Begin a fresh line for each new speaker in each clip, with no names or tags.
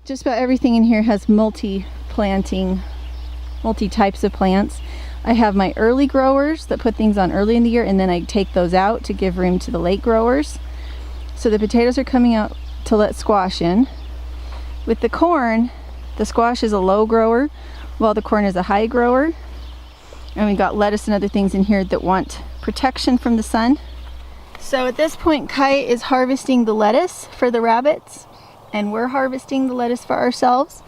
Just about everything in here has multi-planting, multi-types of plants. I have my early growers that put things on early in the year, and then I take those out to give room to the late growers. So the potatoes are coming out to let squash in. With the corn, the squash is a low grower, while the corn is a high grower. And we got lettuce and other things in here that want protection from the sun. So at this point, Kai is harvesting the lettuce for the rabbits, and we're harvesting the lettuce for ourselves.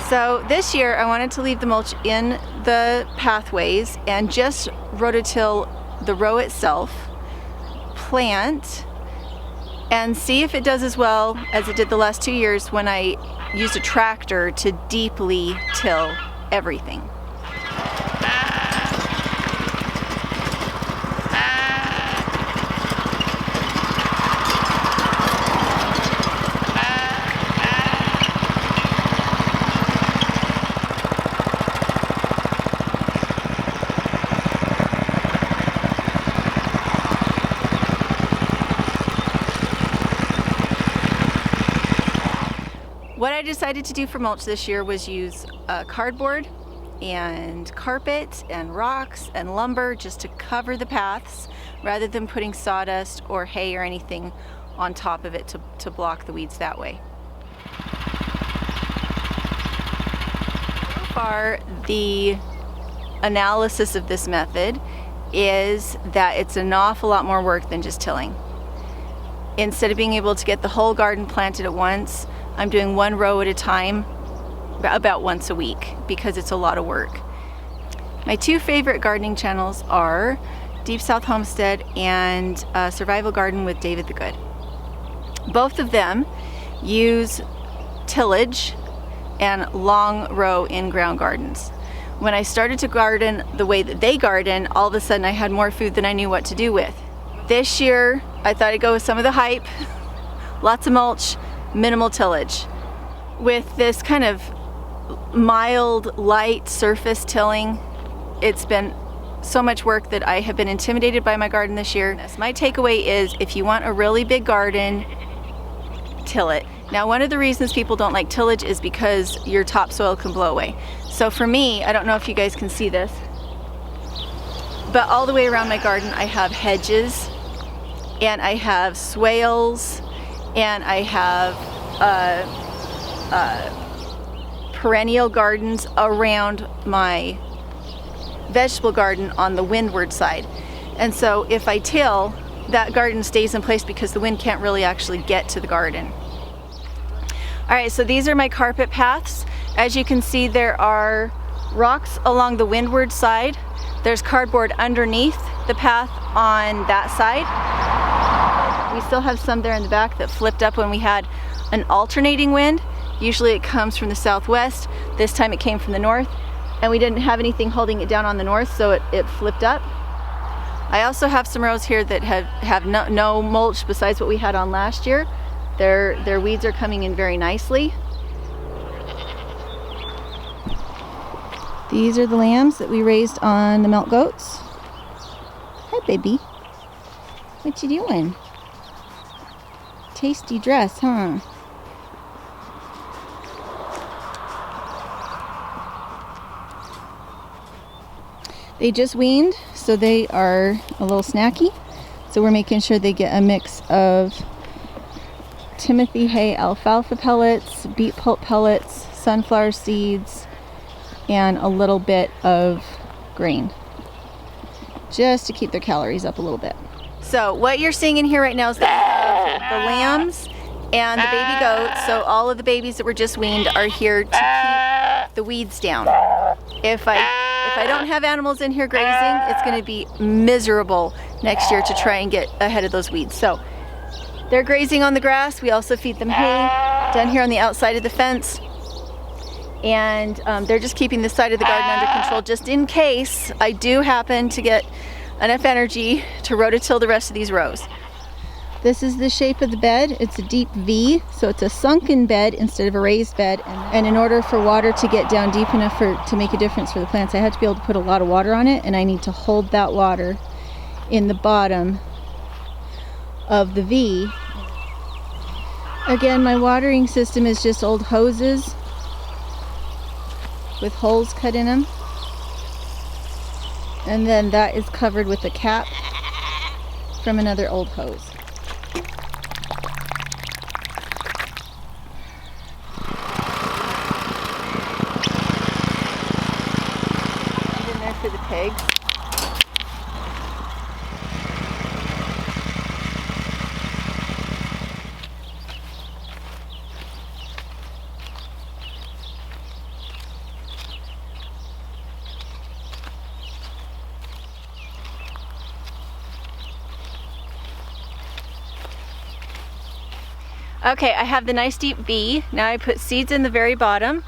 So this year I wanted to leave the mulch in the pathways and just rototill the row itself, plant, and see if it does as well as it did the last 2 years when I used a tractor to deeply till everything. What I decided to do for mulch this year was use cardboard and carpet and rocks and lumber just to cover the paths rather than putting sawdust or hay or anything on top of it to block the weeds that way. So far, the analysis of this method is that it's an awful lot more work than just tilling. Instead of being able to get the whole garden planted at once, I'm doing one row at a time about once a week because it's a lot of work. My two favorite gardening channels are Deep South Homestead and Survival Garden with David the Good. Both of them use tillage and long row in-ground gardens. When I started to garden the way that they garden, all of a sudden I had more food than I knew what to do with. This year, I thought I'd go with some of the hype, lots of mulch, minimal tillage. With this kind of mild, light surface tilling, it's been so much work that I have been intimidated by my garden this year. My takeaway is if you want a really big garden, till it. Now, one of the reasons people don't like tillage is because your topsoil can blow away. So for me, I don't know if you guys can see this, but all the way around my garden I have hedges, and I have swales, and I have perennial gardens around my vegetable garden on the windward side. And so if I till, that garden stays in place because the wind can't really actually get to the garden. All right, so these are my carpet paths. As you can see, there are rocks along the windward side. There's cardboard underneath the path on that side. We still have some there in the back that flipped up when we had an alternating wind. Usually it comes from the southwest. This time it came from the north, and we didn't have anything holding it down on the north, so it flipped up. I also have some rows here that have no mulch besides what we had on last year. Their weeds are coming in very nicely. These are the lambs that we raised on the milk goats. Hi, baby. What you doing? Tasty dress, huh? They just weaned, so they are a little snacky. So we're making sure they get a mix of Timothy hay alfalfa pellets, beet pulp pellets, sunflower seeds, and a little bit of grain, just to keep their calories up a little bit. So what you're seeing in here right now is that the lambs and the baby goats, so all of the babies that were just weaned are here to keep the weeds down. If I I don't have animals in here grazing, it's going to be miserable next year to try and get ahead of those weeds. So they're grazing on the grass. We also feed them hay down here on the outside of the fence. And they're just keeping this side of the garden under control just in case I do happen to get enough energy to rototill the rest of these rows. This is the shape of the bed. It's a deep V, so it's a sunken bed instead of a raised bed. And in order for water to get down deep enough to make a difference for the plants, I had to be able to put a lot of water on it, and I need to hold that water in the bottom of the V. Again, my watering system is just old hoses with holes cut in them. And then that is covered with a cap from another old hose. For the pigs. Okay, I have the nice deep V. Now I put seeds in the very bottom,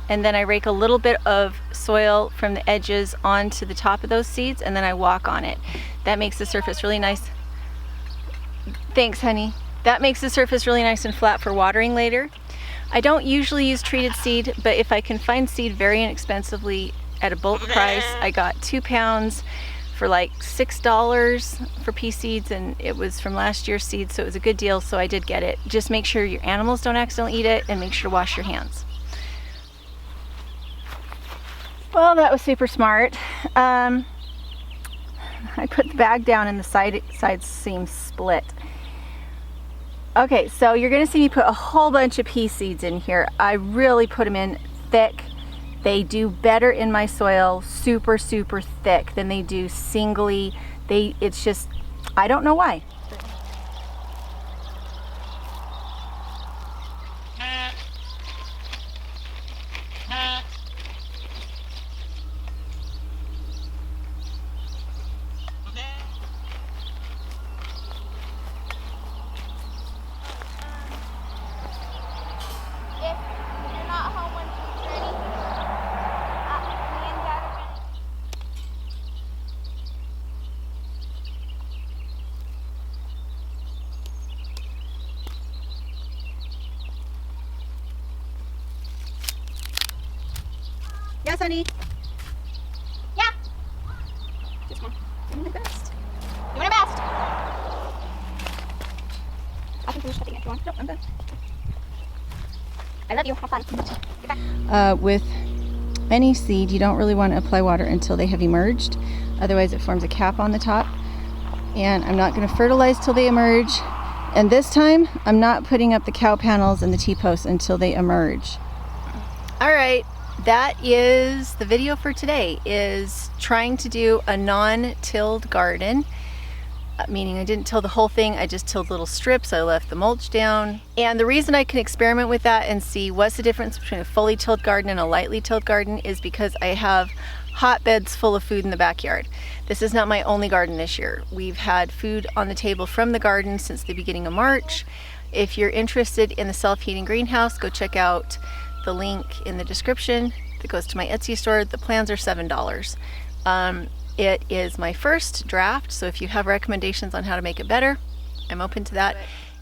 and then I rake a little bit of soil from the edges onto the top of those seeds, and then I walk on it. That makes the surface really nice. Thanks, honey. That makes the surface really nice and flat for watering later. I don't usually use treated seed, but if I can find seed very inexpensively at a bulk price, I got 2 pounds for like $6 for pea seeds, and it was from last year's seeds, so it was a good deal, so I did get it. Just make sure your animals don't accidentally eat it, and make sure to wash your hands. Well, that was super smart. I put the bag down and the side seam split. Okay, so you're gonna see me put a whole bunch of pea seeds in here. I really put them in thick. They do better in my soil, super, super thick, than they do singly. It's just, I don't know why. Yes, honey. Yeah. Just one. Doing my best. Doing my best. I can finish cutting it if you want. No, I'm done. I love you. Have fun. Get back. With any seed, you don't really want to apply water until they have emerged. Otherwise, it forms a cap on the top. And I'm not going to fertilize till they emerge. And this time, I'm not putting up the cow panels and the T-posts until they emerge. All right. That is the video for today, is trying to do a non-tilled garden, meaning I didn't till the whole thing, I just tilled little strips. I left the mulch down. And the reason I can experiment with that and see what's the difference between a fully tilled garden and a lightly tilled garden is because I have hotbeds full of food in the backyard. This is not my only garden this year. We've had food on the table from the garden since the beginning of March. If you're interested in the self-heating greenhouse, go check out the link in the description that goes to my Etsy store. The plans are $7. It is my first draft, so if you have recommendations on how to make it better, I'm open to that.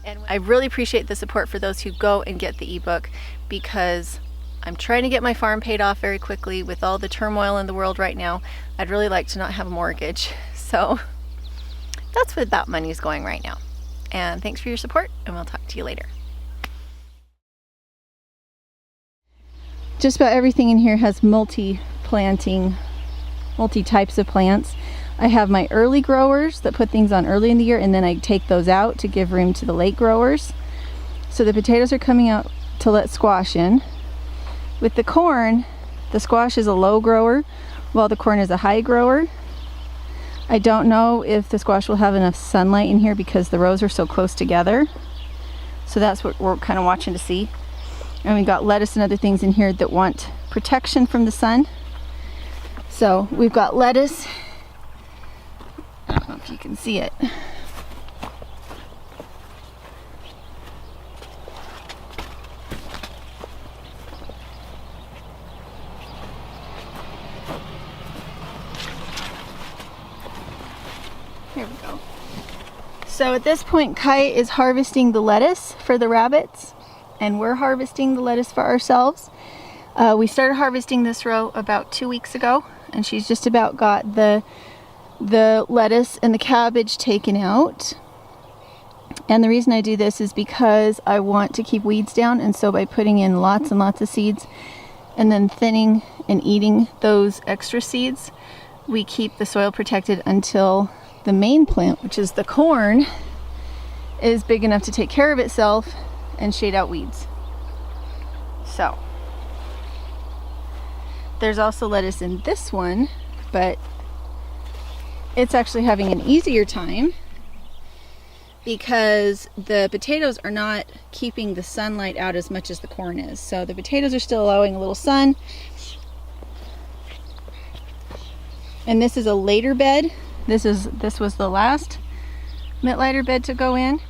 And I really appreciate the support for those who go and get the ebook, because I'm trying to get my farm paid off very quickly with all the turmoil in the world right now. I'd really like to not have a mortgage, so that's where that money is going right now. And thanks for your support, and we'll talk to you later. Just about everything in here has multi-planting, multi-types of plants. I have my early growers that put things on early in the year, and then I take those out to give room to the late growers. So the potatoes are coming out to let squash in. With the corn, the squash is a low grower while the corn is a high grower. I don't know if the squash will have enough sunlight in here because the rows are so close together. So that's what we're kind of watching to see. And we've got lettuce and other things in here that want protection from the sun. So we've got lettuce. I don't know if you can see it. Here we go. So at this point, Kite is harvesting the lettuce for the rabbits, and we're harvesting the lettuce for ourselves. We started harvesting this row about 2 weeks ago, and she's just about got the lettuce and the cabbage taken out. And the reason I do this is because I want to keep weeds down, and so by putting in lots and lots of seeds and then thinning and eating those extra seeds, we keep the soil protected until the main plant, which is the corn, is big enough to take care of itself and shade out weeds. So there's also lettuce in this one, but it's actually having an easier time because the potatoes are not keeping the sunlight out as much as the corn is. So the potatoes are still allowing a little sun. And this is a later bed. This was the last lighter bed to go in.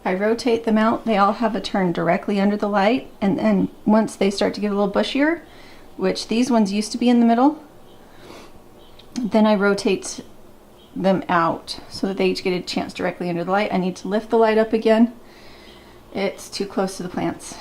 I rotate them out. They all have a turn directly under the light, and then once they start to get a little bushier, which these ones used to be in the middle, then I rotate them out so that they each get a chance directly under the light. I need to lift the light up again. It's too close to the plants.